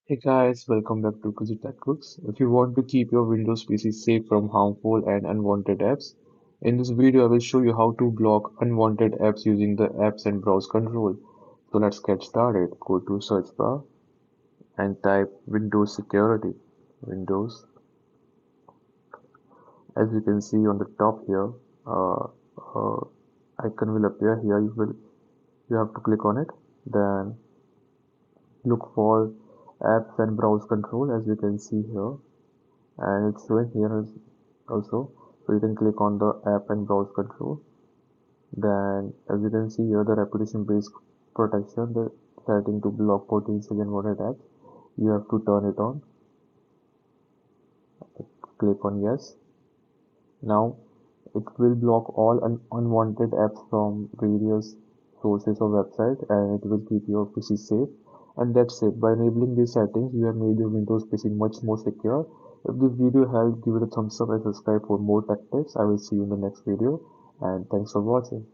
Hey guys, welcome back to Kuzi Tech Cooks. If you want to keep your Windows PC safe from harmful and unwanted apps, in this video I will show you how to block unwanted apps using the apps and browse control. So let's get started. Go to search bar and type Windows Security. Windows. As you can see on the top here, uh, uh, icon will appear here. You have to click on it. Then look for apps and browse control as you can see here. And it's showing here as also, so you can click on the app and browse control. Then as you can see here, the reputation based protection, the setting to block potential unwanted apps, you have to turn it on. Click on yes. Now it will block all unwanted apps from various sources or website, and it will keep your PC safe. And that's it. By enabling these settings, you have made your Windows PC much more secure. If this video helped, give it a thumbs up and subscribe for more tech tips. I will see you in the next video, and thanks for watching.